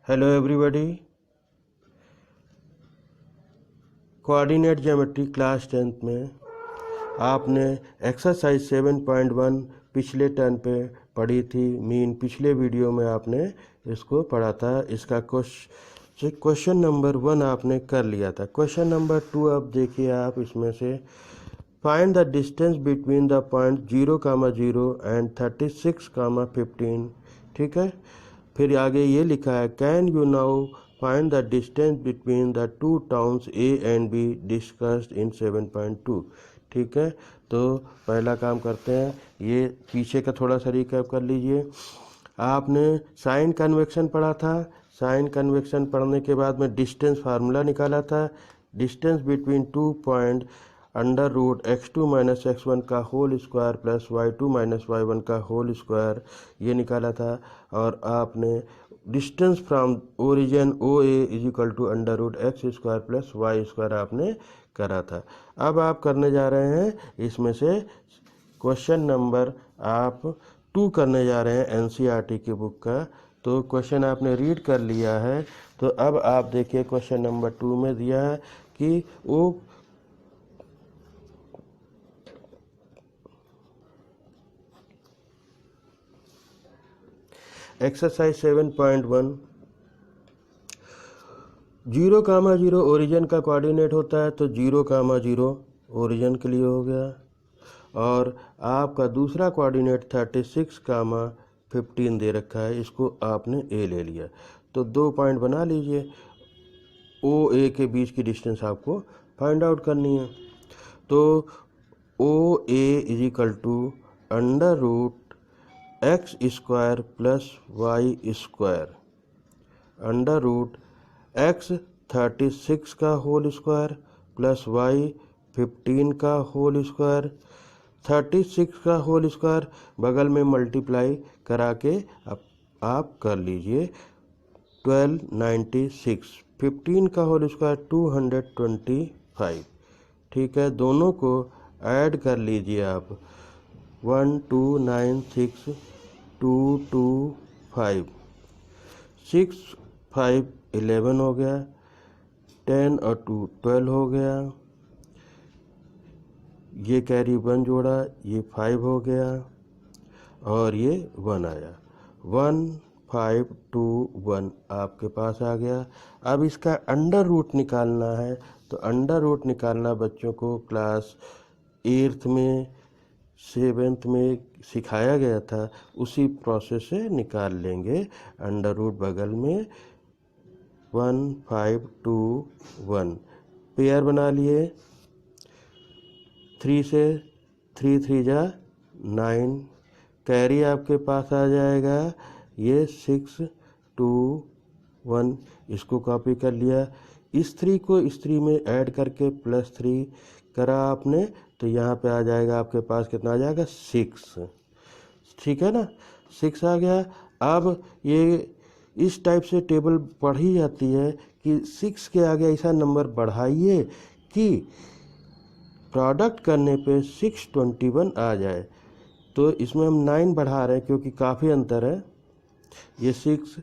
Hello everybody. Coordinate geometry class 10th में आपने exercise 7.1 पिछले टर्न पे पढ़ी थी। मीन पिछले वीडियो में आपने इसको पढ़ा था। इसका क्वेश्चन नंबर 1 आपने कर लिया था। क्वेश्चन नंबर 2 अब देखिए आप इसमें से find the distance between the point 0,0 and 36,15। ठीक है, फिर आगे ये लिखा है can you now find the distance between the two towns A and be discussed in 7.2। ठीक है, तो पहला काम करते हैं, ये पीछे का थोड़ा सा रिकैप कर लीजिए। आपने साइन कन्वेक्शन पढ़ा था। साइन कन्वेक्शन पढ़ने के बाद में डिस्टेंस फार्मूला निकाला था। Distance between two point under root x2 minus x1 का whole square plus y2 minus y1 का होल स्क्वायर ये निकाला था। और आपने distance from origin OA is equal to under root x square plus y square आपने करा था। अब आप करने जा रहे हैं इसमें से क्वेश्चन नंबर आप 2 करने जा रहे हैं NCERT की बुक का। तो क्वेश्चन आपने रीड कर लिया है। तो अब आप देखिए क्वेश्चन नंबर 2 में दिया है कि वो एक्सरसाइज 7.1 0,0 ओरिजिन का कोऑर्डिनेट होता है, तो 0,0 ओरिजिन के लिए हो गया। और आपका दूसरा कोऑर्डिनेट 36,15 दे रखा है, इसको आपने ए ले लिया। तो 2 पॉइंट बना लीजिए। OA के बीच की डिस्टेंस आपको फाइंड आउट करनी है। तो OA is equal to under root x square plus y square under root x 36 का होल स्क्वायर प्लस वाई 15 का होल स्क्वायर। 36 का होल स्क्वायर बगल में मल्टीप्लाई करा के आप कर लीजिए 1296। 15 का होल स्क्वायर 225। ठीक है, दोनों को ऐड कर लीजिए आप 1296 225 6 5 11 हो गया। 10 और 2 12 हो गया। ये कैरी 1 जोड़ा, ये 5 हो गया और ये 1 आया। 1 5 2 1 आपके पास आ गया। अब इसका अंडर रूट निकालना है। तो अंडर रूट निकालना बच्चों को क्लास 8th में 7th में सिखाया गया था, उसी प्रोसेस से निकाल लेंगे। अंडर रूट बगल में 1 5 2 1 पेयर बना लिए। 3 से 3 3 जा 9 कैरी आपके पास आ जाएगा। ये 6 2 1 इसको कॉपी कर लिया। इस 3 को इस 3 में ऐड करके प्लस 3 करा आपने, तो यहाँ पे आ जाएगा आपके पास कितना आ जाएगा 6। ठीक है ना, 6 आ गया। अब ये इस टाइप से टेबल पढ़ी जाती है कि 6 के आगे ऐसा नंबर बढ़ाइए कि प्रोडक्ट करने पे 621 आ जाए। तो इसमें हम 9 बढ़ा रहे हैं क्योंकि काफ़ी अंतर है। ये 6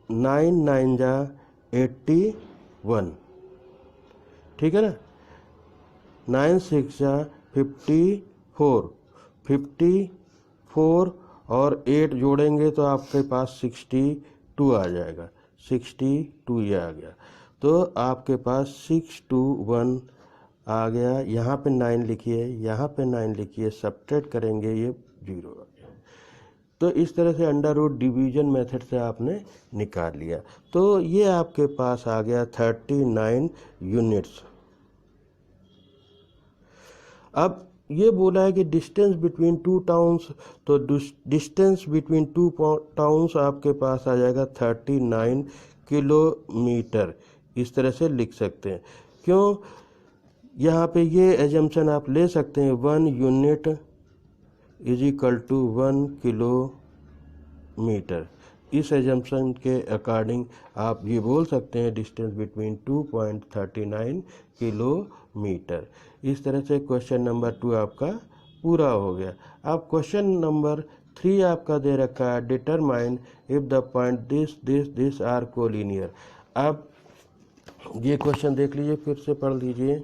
9 9 जा 81। ठीक है ना, 9 6 जा 54 54 और 8 जोड़ेंगे तो आपके पास 62 आ जाएगा। 62 ये आ गया। तो आपके पास 621 आ गया। यहाँ पे 9 लिखिए, यहाँ पे 9 लिखिए, सब्ट्रैक्ट करेंगे ये 0 आ गया। तो इस तरह से अंडर रूट डिवीजन मेथड से आपने निकाल लिया। तो ये आपके पास आ गया 39 यूनिट्स। अब ये बोला है कि डिस्टेंस बिटवीन टू टाउन्स, तो डिस्टेंस बिटवीन टू टाउन्स आपके पास आ जाएगा 39 किलोमीटर। इस तरह से लिख सकते हैं। क्यों, यहाँ पे ये एजम्पशन आप ले सकते हैं 1 unit is equal to 1 kilometre. इस एजम्पशन के अकॉर्डिंग आप ये बोल सकते हैं डिस्टेंस बिटवीन 2.39 किलोमीटर। इस तरह से क्वेश्चन नंबर 2 आपका पूरा हो गया। अब क्वेश्चन नंबर 3 आपका दे रखा है determine if the point this are collinear. अब ये क्वेश्चन देख लीजिए, फिर से पढ़ लीजिए।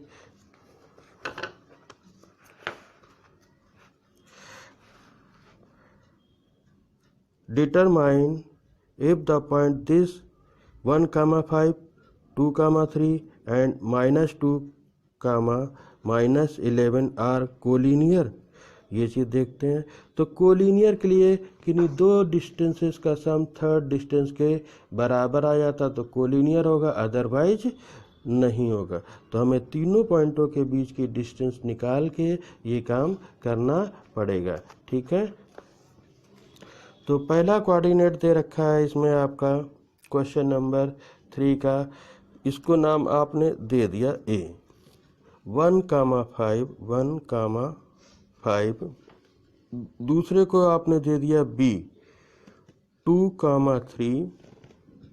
Determine if the point this 1, 5, 2, 3 and -2, -11 are collinear। ये चीज़ देखते हैं। तो कोलिनियर के लिए किन्हीं दो डिस्टेंसेस का सम थर्ड डिस्टेंस के बराबर आ जाता तो कोलिनियर होगा, अदरवाइज नहीं होगा। तो हमें तीनों पॉइंटों के बीच की डिस्टेंस निकाल के ये काम करना पड़ेगा। ठीक है, तो पहला कोऑर्डिनेट दे रखा है इसमें आपका क्वेश्चन नंबर 3 का, इसको नाम आपने दे दिया ए। 1, 5, दूसरे को आपने दे दिया बी 2, 3,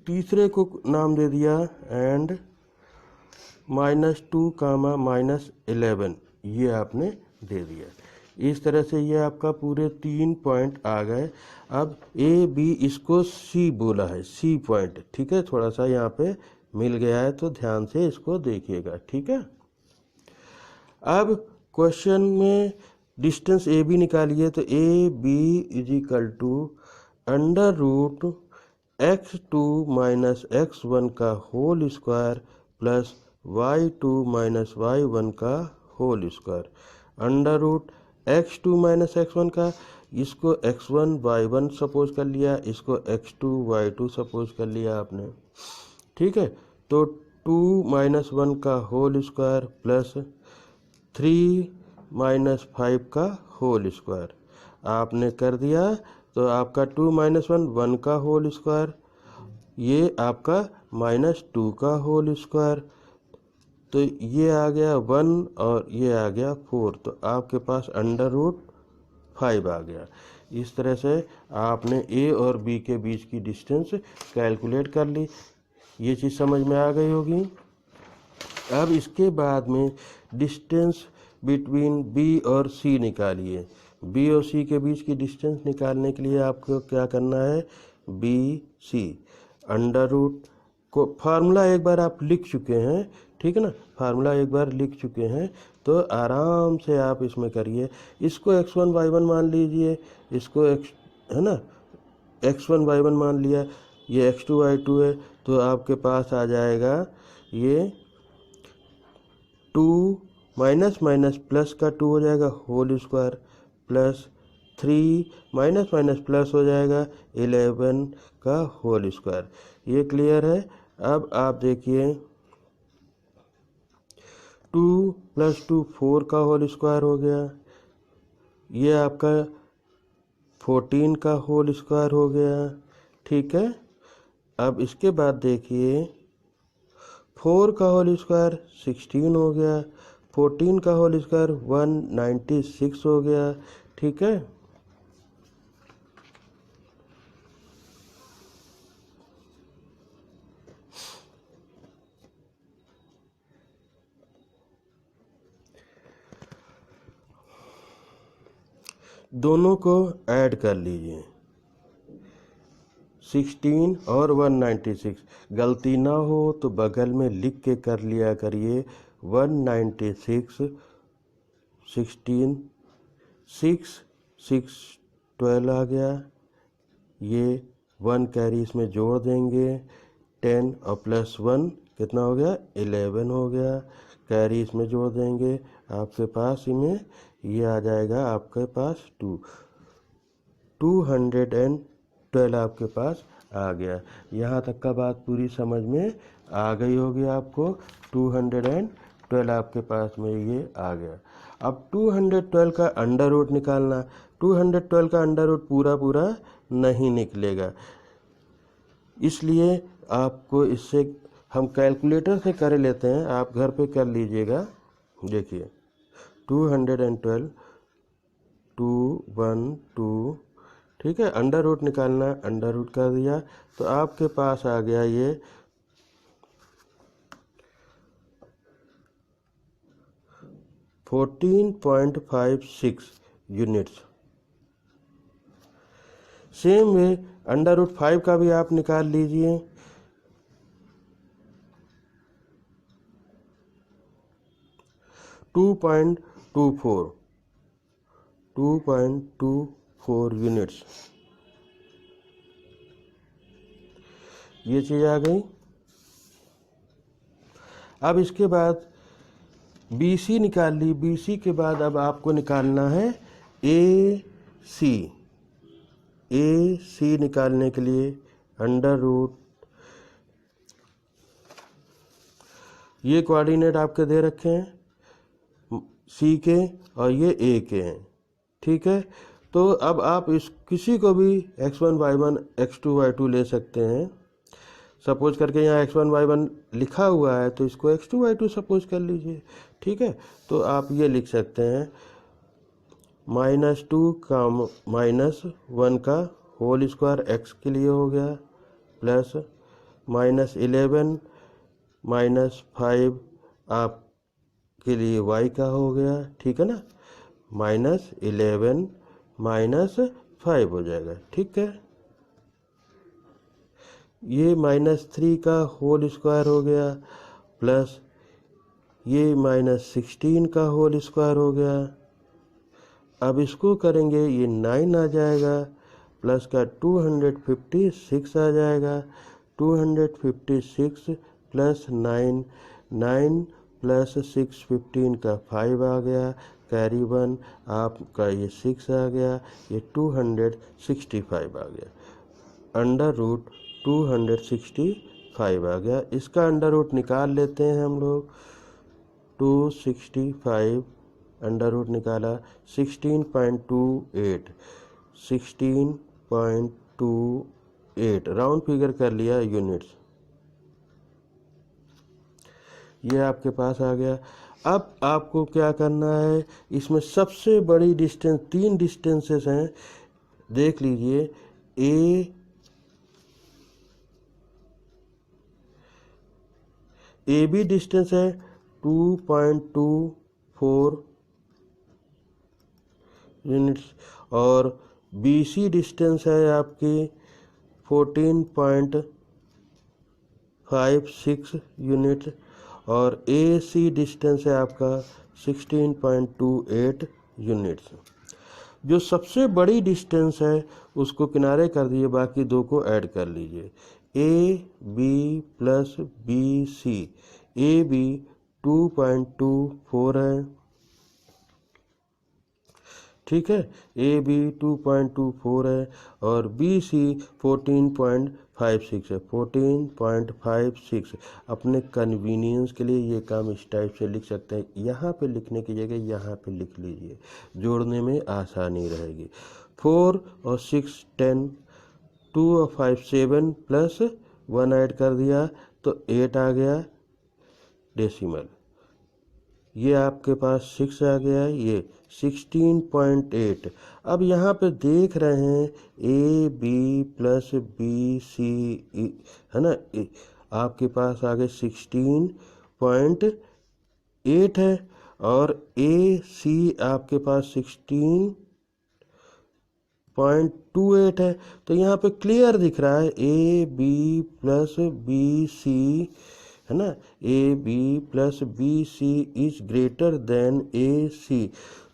तीसरे को नाम दे दिया एंड -2, -11, ये आपने दे दिया। इस तरह से ये आपका पूरे 3 पॉइंट आ गए। अब ए बी इसको सी बोला है, सी पॉइंट। ठीक है, थोड़ा सा यहाँ पे मिल गया है तो ध्यान से इसको देखिएगा। ठीक है, अब क्वेश्चन में डिस्टेंस ए बी निकालिए तो A B is equal to √(x2 - x1) का whole square plus y2 - y1 का होल स्क्वायर। √(x2 - x1) का, इसको x1 y1 सपोज कर लिया, इसको x2 y2 सपोज कर लिया आपने। ठीक है, तो 2 - 1 का होल स्क्वायर प्लस 3 - 5 का होल स्क्वायर आपने कर दिया। तो आपका 2 - 1 का होल स्क्वायर, ये आपका -2 का होल स्क्वायर, तो ये आ गया 1 और ये आ गया 4, तो आपके पास √5 आ गया। इस तरह से आपने ए और बी के बीच की डिस्टेंस कैलकुलेट कर ली। ये चीज़ समझ में आ गई होगी। अब इसके बाद में डिस्टेंस बिटवीन बी और सी निकालिए। बी और सी के बीच की डिस्टेंस निकालने के लिए आपको क्या करना है, बी सी √ को फार्मूला एक बार आप लिख चुके हैं। ठीक है ना, फार्मूला एक बार लिख चुके हैं तो आराम से आप इसमें करिए। इसको x1 y1 मान लीजिए, इसको x है ना, x1 y1 मान लिया, ये x2 y2 है, तो आपके पास आ जाएगा ये 2 माइनस प्लस का 2 हो जाएगा whole square plus 3 minus plus हो जाएगा 11 का होल स्क्वायर। ये क्लियर है। अब आप देखिए 2 + 2 4 का होल स्क्वायर हो गया, ये आपका 14 का होल स्क्वायर हो गया। ठीक है, अब इसके बाद देखिए 4 का होल स्क्वायर 16 हो गया, 14 का होल स्क्वायर 196 हो गया। ठीक है, दोनों को ऐड कर लीजिए, 16 और 196। गलती ना हो तो बगल में लिख के कर लिया करिए 196 16 6 6 12 आ गया, ये 1 कैरी इसमें जोड़ देंगे 10 और +1 कितना हो गया 11 हो गया, कैरी इसमें जोड़ देंगे आपके पास इनमें ये आ जाएगा आपके पास 212 आपके पास आ गया। यहाँ तक का बात पूरी समझ में आ गई होगी आपको। 212 आपके पास में ये आ गया। अब 212 का अंडर रूट निकालना। 212 का अंडर रूट पूरा नहीं निकलेगा, इसलिए आपको इससे हम कैलकुलेटर से कर लेते हैं, आप घर पे कर लीजिएगा। देखिए 212 212, ठीक है, अंडर रूट निकालना, अंडर रूट कर दिया तो आपके पास आ गया ये 14.56 यूनिट्स। सेम वे √5 का भी आप निकाल लीजिए। Two point two four units, ये चीज़ आ गई। अब इसके बाद BC निकाल ली। BC के बाद अब आपको निकालना है AC। AC निकालने के लिए √ ये कोऑर्डिनेट आपके दे रखे हैं C के और ये A के हैं, ठीक है। तो अब आप इस किसी को भी x1 y1 x2 y2 ले सकते हैं। सपोज करके यहाँ x1 y1 लिखा हुआ है तो इसको x2 y2 सपोज कर लीजिए, ठीक है। तो आप ये लिख सकते हैं -2 का -1 का होल स्क्वायर x के लिए हो गया, प्लस -11 -5 आपके लिए y का हो गया, ठीक है ना। -11 -5 हो जाएगा, ठीक है। ये -3 का होल स्क्वायर हो गया, प्लस ये -16 का होल स्क्वायर हो गया। अब इसको करेंगे, ये 9 आ जाएगा, प्लस का 256 आ जाएगा। 256 प्लस 9, 9 प्लस 6 15 का 5 आ गया, कैरी 1 आपका ये 6 आ गया, ये 265 आ गया। √265 आ गया। इसका √ निकाल लेते हैं हम लोग। 265 √ निकाला 16.28, 16.28 राउंड फिगर कर लिया यूनिट्स, ये आपके पास आ गया। अब आपको क्या करना है, इसमें सबसे बड़ी डिस्टेंस, 3 डिस्टेंसेस हैं, देख लीजिए। AB डिस्टेंस है 2.24 यूनिट्स और BC डिस्टेंस है आपकी 14.56 यूनिट और AC डिस्टेंस है आपका 16.28 यूनिट्स। जो सबसे बड़ी डिस्टेंस है उसको किनारे कर दिए, बाकी दो को ऐड कर लीजिए। AB प्लस BC, AB 2.24 है, ठीक है। AB 2.24 है और BC 14.56 है, 14.56। अपने कन्वीनियंस के लिए ये काम इस टाइप से लिख सकते हैं, यहाँ पे लिखने की जगह यहाँ पे लिख लीजिए, जोड़ने में आसानी रहेगी। 4 और 6 10, 2 और 5 7 प्लस 1 ऐड कर दिया तो 8 आ गया डेसिमल। ये आपके पास 6 आ गया, ये 16.8। अब यहाँ पे देख रहे हैं AB प्लस BC है ना, आपके पास आगे 16.8 है और AC आपके पास 16.28 है। तो यहाँ पे क्लियर दिख रहा है AB प्लस BC है ना, AB plus BC is greater than AC।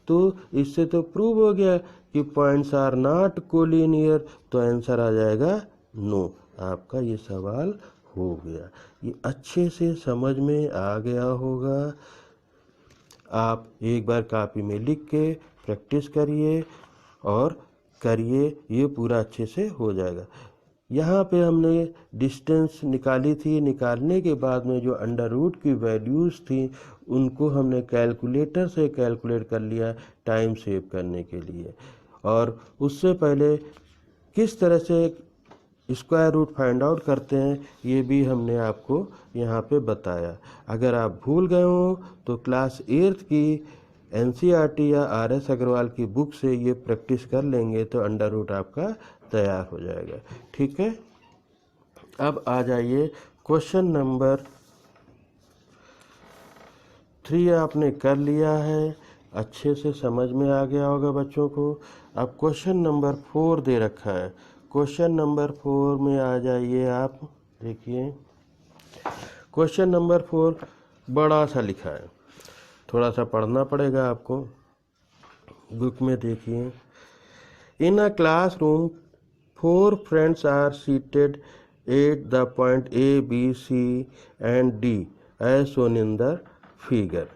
तो इससे तो प्रूव हो गया कि पॉइंट्स आर नॉट कोलिनियर, तो आंसर आ जाएगा नो। आपका ये सवाल हो गया, ये अच्छे से समझ में आ गया होगा। आप एक बार कॉपी में लिख के प्रैक्टिस करिए और करिए, ये पूरा अच्छे से हो जाएगा। यहाँ पे हमने डिस्टेंस निकाली थी, निकालने के बाद में जो √ की वैल्यूज़ थी उनको हमने कैलकुलेटर से कैलकुलेट कर लिया टाइम सेव करने के लिए। और उससे पहले किस तरह से स्क्वायर रूट फाइंड आउट करते हैं ये भी हमने आपको यहाँ पे बताया। अगर आप भूल गए हो तो क्लास 8th की NCERT या RS अग्रवाल की बुक से ये प्रैक्टिस कर लेंगे तो √ आपका तैयार हो जाएगा, ठीक है। अब आ जाइए क्वेश्चन नंबर 3 आपने कर लिया है, अच्छे से समझ में आ गया होगा बच्चों को। अब क्वेश्चन नंबर 4 दे रखा है। क्वेश्चन नंबर 4 में आ जाइए आप। देखिए क्वेश्चन नंबर 4 बड़ा सा लिखा है, थोड़ा सा पढ़ना पड़ेगा आपको। बुक में देखिए, इन a classroom 4 friends are seated at the point A, B, C and D as shown in the figure।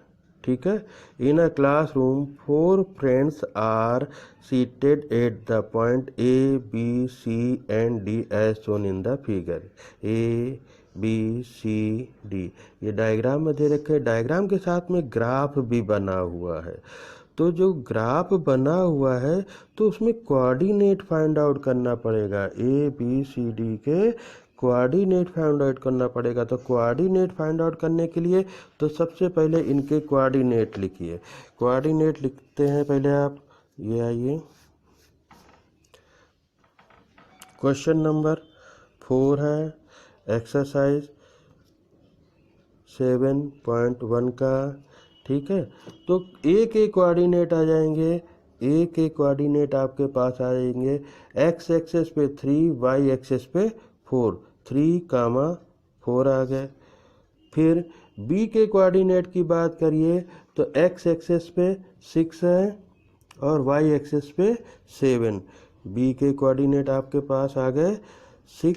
ठीक है, इन a classroom 4 friends are seated at the point A, B, C and D as shown in the figure। A, B, C, D ये diagram में दे रखे हैं। Diagram के साथ में graph भी बना हुआ है। तो जो ग्राफ बना हुआ है तो उसमें कोऑर्डिनेट फाइंड आउट करना पड़ेगा। ए बी सी डी के कोऑर्डिनेट फाइंड आउट करना पड़ेगा। तो कोऑर्डिनेट फाइंड आउट करने के लिए तो सबसे पहले इनके कोऑर्डिनेट लिखिए। कोऑर्डिनेट लिखते हैं पहले आप। ये आइए, क्वेश्चन नंबर 4 है एक्सरसाइज 7.1 का। ठीक है, तो ए के कोऑर्डिनेट आ जाएंगे। ए के कोऑर्डिनेट आपके पास आ जाएंगे एक्स एक्सेस पे 3, वाई एक्सेस पे 4, 3, 4 आ गए। फिर बी के कोऑर्डिनेट की बात करिए तो एक्स एक्सेस पे 6 है और वाई एक्सेस पे 7। बी के कोऑर्डिनेट आपके पास आ गए 6,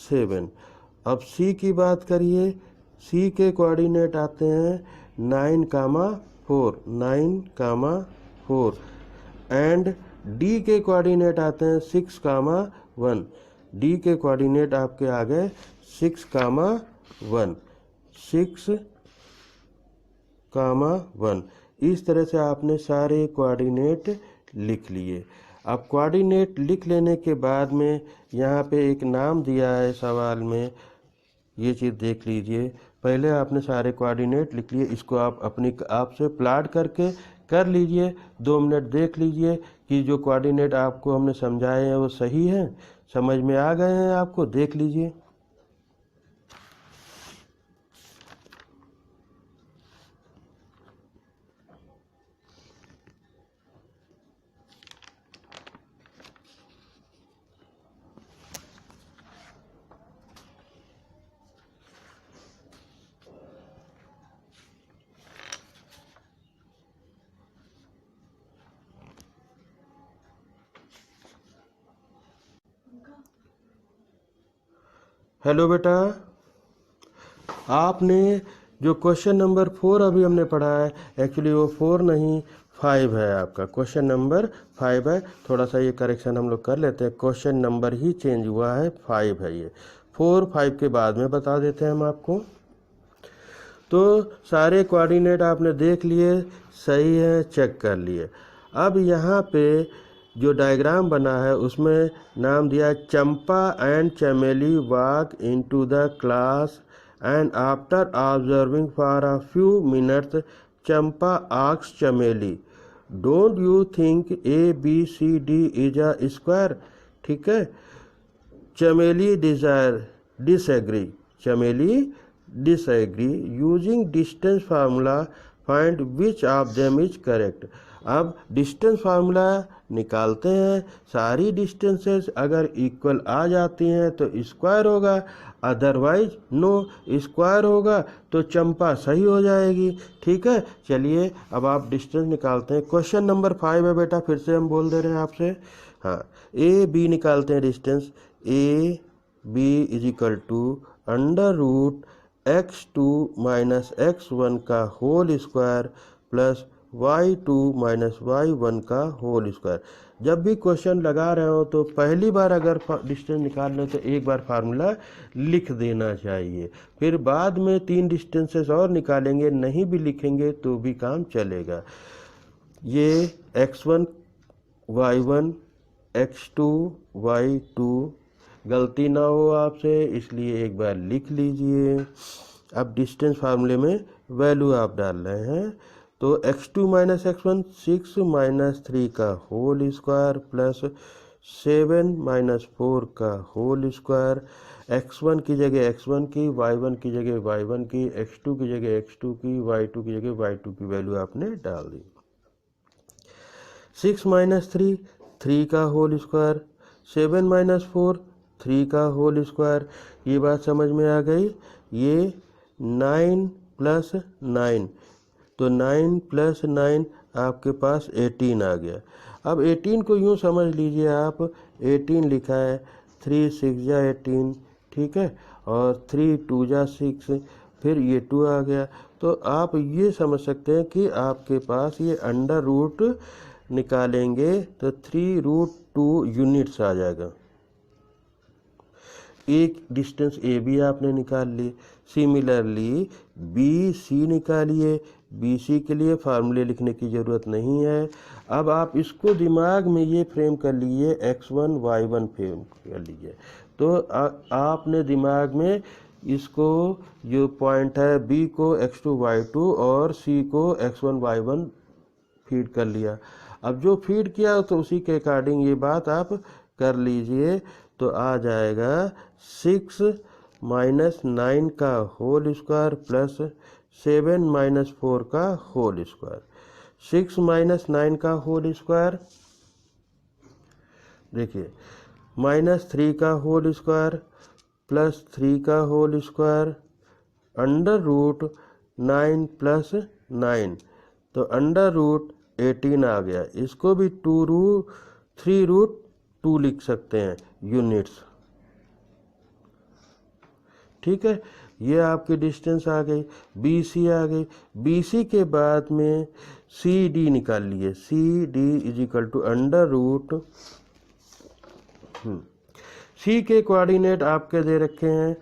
7। अब सी की बात करिए, सी के कोऑर्डिनेट आते हैं 9, 4 एंड डी के कोऑर्डिनेट आते हैं 6, 1। डी के कोऑर्डिनेट आपके आ गए 6, 1। इस तरह से आपने सारे कोऑर्डिनेट लिख लिए। अब कोऑर्डिनेट लिख लेने के बाद में यहाँ पे एक नाम दिया है सवाल में, ये चीज़ देख लीजिए। पहले आपने सारे कोऑर्डिनेट लिख लिए, इसको आप अपनी आप से प्लॉट करके कर लीजिए। 2 मिनट देख लीजिए कि जो कोऑर्डिनेट आपको हमने समझाए हैं वो सही है, समझ में आ गए हैं आपको, देख लीजिए। हेलो बेटा, आपने जो क्वेश्चन नंबर 4 अभी हमने पढ़ा है, एक्चुअली वो 4 नहीं 5 है आपका। क्वेश्चन नंबर 5 है। थोड़ा सा ये करेक्शन हम लोग कर लेते हैं, क्वेश्चन नंबर ही चेंज हुआ है, 5 है ये। 4, 5 के बाद में बता देते हैं हम आपको। तो सारे कोऑर्डिनेट आपने देख लिए, सही है, चेक कर लिए। अब यहाँ पे जो डायग्राम बना है उसमें नाम दिया Champa and Chameli walk into the class and after observing for a few minutes Champa asks Chameli, don't you think ABCD is a square. ठीक है, Chameli disagree, Chameli disagree using distance formula find which of them is correct. अब distance formula निकालते हैं। सारी distances अगर equal आ जाती हैं तो स्क्वायर होगा, अदरवाइज नो। स्क्वायर होगा तो चंपा सही हो जाएगी। ठीक है, चलिए अब आप डिस्टेंस निकालते हैं। क्वेश्चन नंबर 5 है बेटा, फिर से हम बोल दे रहे हैं आपसे। हाँ, AB निकालते हैं distance. AB is equal to √x2 minus x1 का whole square plus y2 minus y1 का होल स्क्वायर। जब भी क्वेश्चन लगा रहे हो तो पहली बार अगर डिस्टेंस निकाल लें तो एक बार फार्मूला लिख देना चाहिए, फिर बाद में 3 डिस्टेंसेस और निकालेंगे, नहीं भी लिखेंगे तो भी काम चलेगा। ये x1 y1 x2 y2, गलती ना हो आपसे इसलिए एक बार लिख लीजिए। अब डिस्टेंस फार्मूले में वैल्यू आप डाल रहे हैं तो x2 माइनस x1 6 माइनस 3 का होल स्क्वायर प्लस 7 माइनस 4 का होल स्क्वायर। x1 की जगह x1 की, y1 की जगह y1 की, x2 की जगह x2 की, y2 की जगह y2 की वैल्यू आपने डाल दी। 6 माइनस 3 3 का होल स्क्वायर, 7 माइनस 4 3 का होल स्क्वायर। ये बात समझ में आ गई। ये 9 प्लस 9, तो 9 प्लस 9 आपके पास 18 आ गया। अब 18 को यूँ समझ लीजिए आप, 18 लिखा है, 3 6 जा 18, ठीक है, और 3 2 जा 6, फिर ये 2 आ गया। तो आप ये समझ सकते हैं कि आपके पास ये अंडर रूट निकालेंगे तो 3√2 यूनिट्स आ जाएगा। एक डिस्टेंस ए बी आपने निकाल ली। सिमिलरली बी सी निकालिए। बी सी के लिए फार्मूले लिखने की ज़रूरत नहीं है। अब आप इसको दिमाग में ये फ्रेम कर लीजिए, x1 y1 फ्रेम कर लीजिए। तो आपने दिमाग में इसको जो पॉइंट है बी को x2 y2 और सी को x1 y1 फीड कर लिया। अब जो फीड किया तो उसी के अकॉर्डिंग ये बात आप कर लीजिए। तो आ जाएगा 6 माइनस 9 का होल स्क्वायर प्लस 7 माइनस 4 का होल स्क्वायर। 6 माइनस 9 का होल स्क्वायर, देखिए, माइनस 3 का होल स्क्वायर प्लस 3 का whole square under root 9 plus 9, तो अंडर रूट 18 आ गया। इसको भी 3√2 लिख सकते हैं यूनिट्स, ठीक है। ये आपकी डिस्टेंस आ गई, बी सी आ गई। बी सी के बाद में सी डी निकाल लिए। C D is equal to under root, C के कोऑर्डिनेट आपके दे रखे हैं।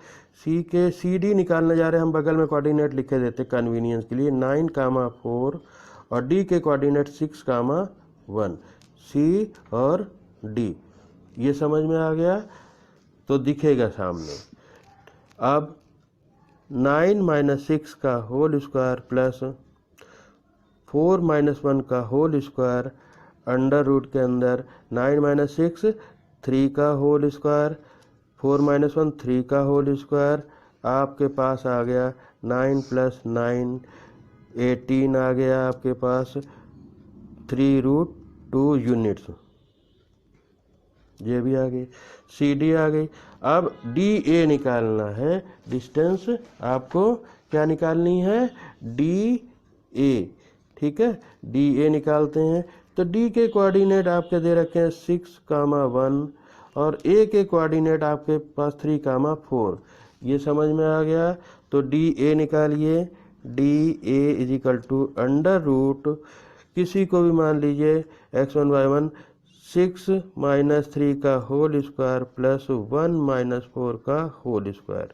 सी के सी डी निकालने जा रहे हैं हम, बगल में कोऑर्डिनेट लिखे देते कन्वीनियंस के लिए, 9, 4 और डी के कोऑर्डिनेट 6, 1, सी और डी। ये समझ में आ गया, तो दिखेगा सामने। अब 9 माइनस 6 का होल स्क्वायर प्लस 4 माइनस 1 का होल स्क्वायर अंडर रूट के अंदर 9 माइनस 6 3 का होल स्क्वायर, 4 माइनस 1 3 का होल स्क्वायर। आपके पास आ गया 9 प्लस 9 18 आ गया आपके पास, 3√2 यूनिट्स। ये भी आ गई, सी डी आ गई। अब डी ए निकालना है, डिस्टेंस आपको क्या निकालनी है, डी ए, ठीक है। डी ए निकालते हैं, तो डी के कोऑर्डिनेट आपके दे रखे हैं 6, 1 और ए के कोऑर्डिनेट आपके पास 3, 4। ये समझ में आ गया, तो डी ए निकालिए। D A is equal to under root, किसी को भी मान लीजिए, x1 y1, 6 माइनस 3 का होल स्क्वायर प्लस 1 माइनस 4 का होल स्क्वायर।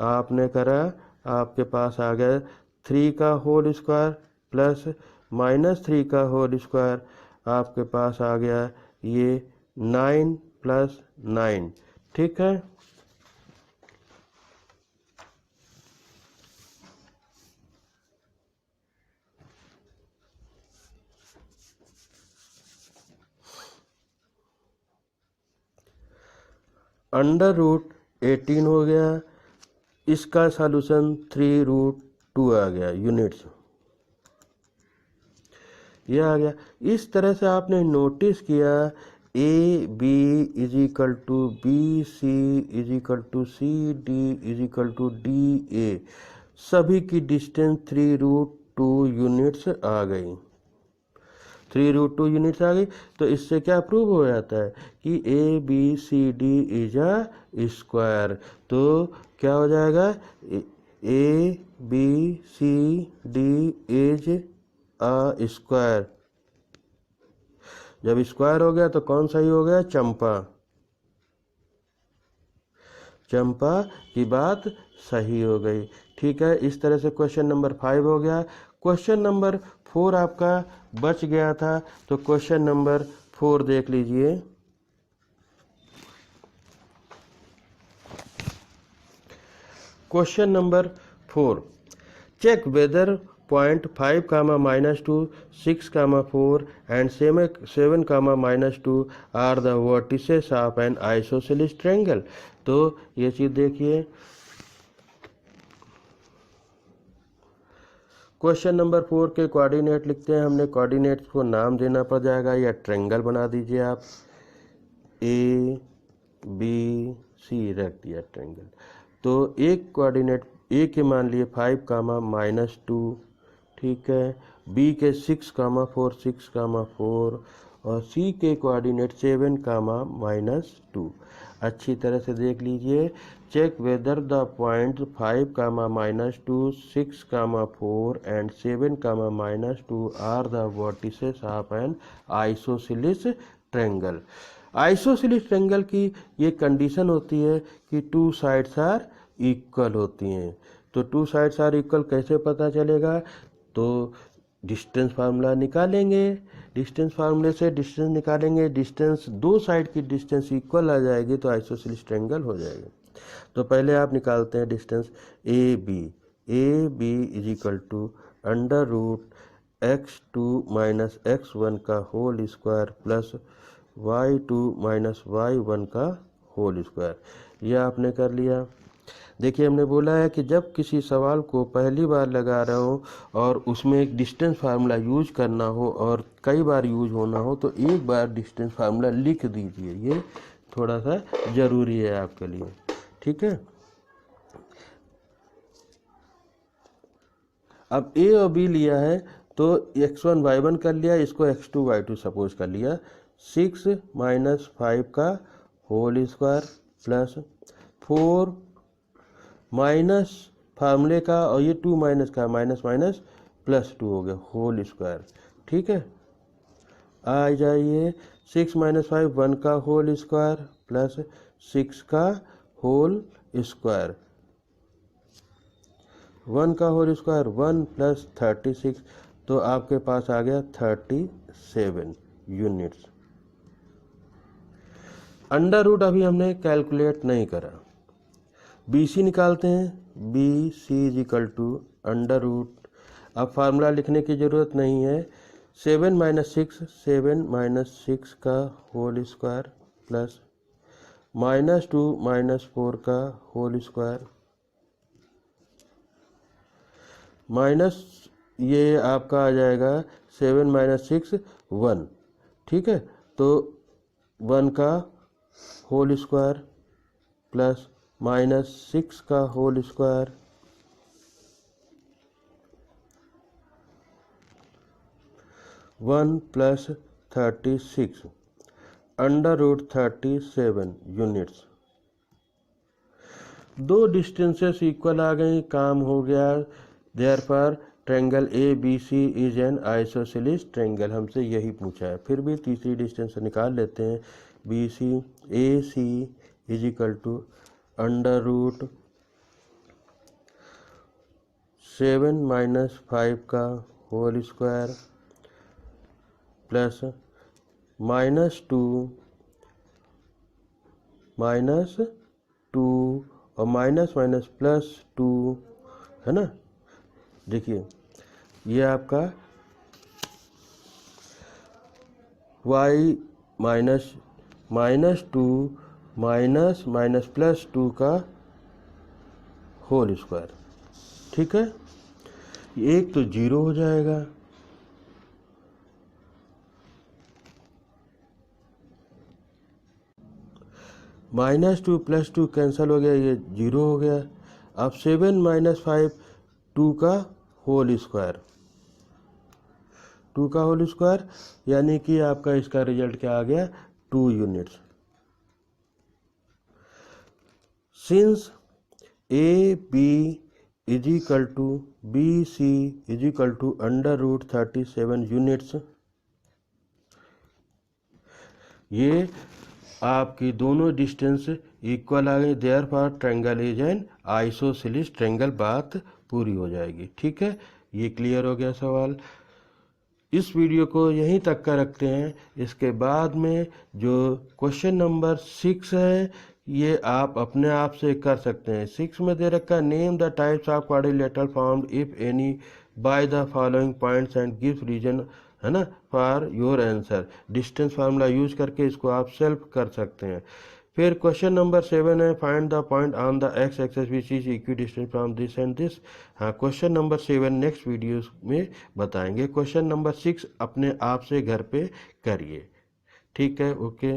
आपने करा, आपके पास आ गया 3 का होल स्क्वायर प्लस माइनस 3 का होल स्क्वायर। आपके पास आ गया ये 9 प्लस 9, ठीक है। अंडर रूट 18 हो गया, इसका सॉल्यूशन 3√2 आ गया यूनिट्स, ये आ गया। इस तरह से आपने नोटिस किया A B is equal to B C is equal to C D is equal to D A, सभी की डिस्टेंस 3√2 यूनिट्स आ गई। 3√2 यूनिट्स आ गई, तो इससे क्या प्रूव हो जाता है कि A B C D is a square. तो क्या हो जाएगा, A B C D is a square. जब स्क्वायर हो गया तो कौन सा ही हो गया, चंपा। चंपा की बात सही हो गई, ठीक है। इस तरह से क्वेश्चन नंबर 5 हो गया। क्वेश्चन नंबर 4 आपका बच गया था, तो क्वेश्चन नंबर 4 देख लीजिए। Question number 4, check whether point 5, -2, 6, 4 and 7, -2 are the vertices of an isosceles triangle. तो ये चीज़ देखिए, क्वेश्चन नंबर 4 के कोऑर्डिनेट लिखते हैं। हमने कोऑर्डिनेट्स को नाम देना पड़ जाएगा, या ट्रायंगल बना दीजिए आप। ए बी सी रख दिया ट्रायंगल। तो एक कोऑर्डिनेट ए के मान लिए 5, -2, ठीक है। बी के 6, 4, 6, 4 और सी के कोऑर्डिनेट 7, -2। अच्छी तरह से देख लीजिए। Check whether the point 5, -2, 6, 4 and 7, -2 are the vertices of an isosceles triangle. Isosceles triangle की ये कंडीशन होती है कि 2 साइड्स आर इक्वल होती हैं। तो 2 साइड्स आर इक्वल कैसे पता चलेगा? तो डिस्टेंस फार्मूला निकालेंगे। डिस्टेंस फार्मूले से डिस्टेंस निकालेंगे, डिस्टेंस 2 साइड की डिस्टेंस इक्वल आ जाएगी तो आइसोसेलेस ट्रायंगल हो जाएगा। तो पहले आप निकालते हैं distance A B is equal to √x2 - x1 का whole square plus y2 - y1 का होल स्क्वायर। यह आपने कर लिया। देखिए हमने बोला है कि जब किसी सवाल को पहली बार लगा रहे हो और उसमें एक डिस्टेंस फार्मूला यूज करना हो और कई बार यूज होना हो तो एक बार डिस्टेंस फार्मूला लिख दीजिए। ये थोड़ा सा ज़रूरी है आपके लिए, ठीक है। अब ए और बी लिया है तो x1 y1 कर लिया, इसको x2 y2 सपोज कर लिया। 6 - 5 का होल स्क्वायर प्लस 4 माइनस फार्मूले का और ये 2 माइनस का माइनस +2 हो गया होल स्क्वायर, ठीक है। आ जाइए 6 - 5 1 का होल स्क्वायर प्लस 6 का होल स्क्वायर, 1 का होल स्क्वायर 1 + 36, तो आपके पास आ गया 37 यूनिट्स। अंडर रूट अभी हमने कैलकुलेट नहीं करा। BC निकालते हैं। BC = √। अब फार्मूला लिखने की ज़रूरत नहीं है। 7 - 6 का होल स्क्वायर प्लस -2 - 4 का होल स्क्वायर माइनस ये आपका आ जाएगा 7 - 6 1, ठीक है। तो 1 का होल स्क्वायर प्लस -6 का होल स्क्वायर + 36 √37 यूनिट्स। दो डिस्टेंसेस इक्वल आ गई, काम हो गया। Therefore triangle ABC is an isosceles triangle, हमसे यही पूछा है। फिर भी तीसरी डिस्टेंस निकाल लेते हैं। BC AC is equal to √7 - 5 का होल स्क्वायर प्लस -2 और माइनस +2 है ना। देखिए ये आपका y -2 +2 का होल स्क्वायर, ठीक है। एक तो 0 हो जाएगा, -2 +2 कैंसिल हो गया, ये 0 हो गया। अब 7 - 5 2 का होल स्क्वायर, 2 का होल स्क्वायर यानी कि आपका इसका रिजल्ट क्या आ गया 2 units. Since AB is equal to BC is equal to √37 units, ये आपकी दोनों डिस्टेंस इक्वल आ गई। Therefore triangle is an isosceles triangle, बात पूरी हो जाएगी, ठीक है। ये क्लियर हो गया सवाल। इस वीडियो को यहीं तक का रखते हैं। इसके बाद में जो क्वेश्चन नंबर 6 है ये आप अपने आप से कर सकते हैं। 6 में दे रखा है name the types of quadrilateral formed if any by the following points and give reason, है ना, for your answer. Distance formula use करके इसको आप सेल्फ कर सकते हैं। फिर क्वेश्चन नंबर 7 है find the point on the x axis which is equidistant from this and this. हाँ, क्वेश्चन नंबर 7 नेक्स्ट वीडियो में बताएंगे। क्वेश्चन नंबर 6 अपने आप से घर पे करिए। ठीक है, ओके।